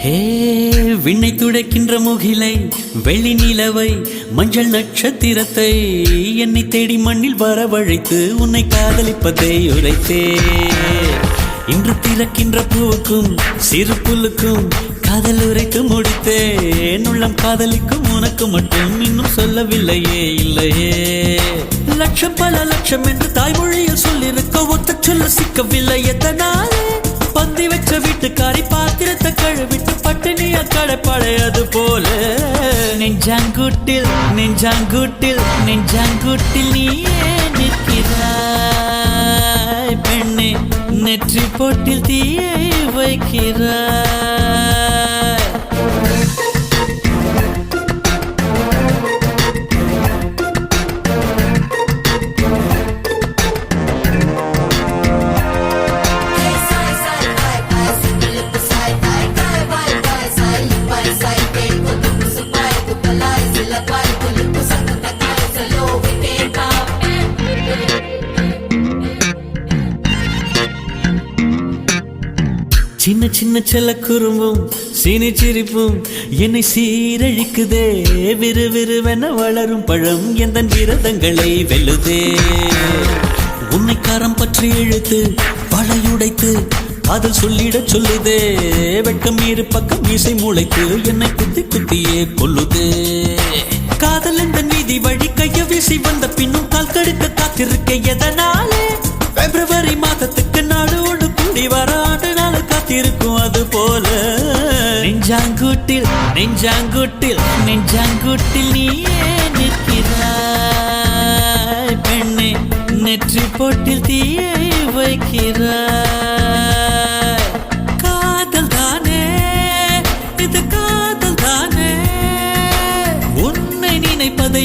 ஹே விண்ணை துடைக்கின்ற முகிலை வெள்ளி நிலவை மஞ்சள் நட்சத்திரத்தை என்னை தேடி மண்ணில் வரவழைத்து உன்னை காதலிப்பதை உரைத்தே இன்று திறக்கின்ற பூவுக்கும் சிறு புல்லுக்கும் காதல் உரைத்து முடித்தேன் உள்ளம் காதலிக்கும் உனக்கு மட்டும் இன்னும் சொல்லவில்லையே இல்லையே லட்சம் பல லட்சம் என்று தாய்மொழியில் சொல்லிருக்க ஒத்த சொல்ல சிக்கவில்லை எத்தனாலே பந்தி வச்ச வீட்டுக்காரி பாத்திரத்தை கழுவிட்டு பட்டினிய கடைப்படையது போல நெஞ்சாங்கூட்டில் நெஞ்சாங்கூட்டில் நெஞ்சாங்கூட்டில் நீயே நிற்கிறாய் பெண்ணே நெற்றி போட்டில் தீயை வைக்கிறாய் சின்ன சின்ன செல்ல குறும்பும் சீனி சிரிப்பும் என்னை சீரழிக்குதே விறுவிறுவென வளரும் பழம் எந்த விரதங்களை வெல்லுதே உன்னை காரம் பற்றி இழுத்து வளையுடைத்து அதில் சொல்லிட சொல்லுதே வெட்கம் இரு பக்கம் மீசை முளைத்து என்னை குத்தி குத்தியே கொல்லுதே காதல் என்ற நீதி வழி கைய வீசி வந்த பின்னும் கால் கடுக்க காத்திருக்க எதனாலே பிப்ரவரி மாதத்துக்கு நாடு ஒன்று கூடி வர ஆண்டு நாள் காத்திருக்கும் அது போல நெஞ்சாங்கூட்டில் நெஞ்சாங்கூட்டில் நெஞ்சாங்கூட்டில் நீயே நிற்கிறாய் பெண்ணே நெற்றி போட்டில் தீயை வைக்கிறாய் காதல் தானே இது காதல் தானே உன்னை நினைப்பதை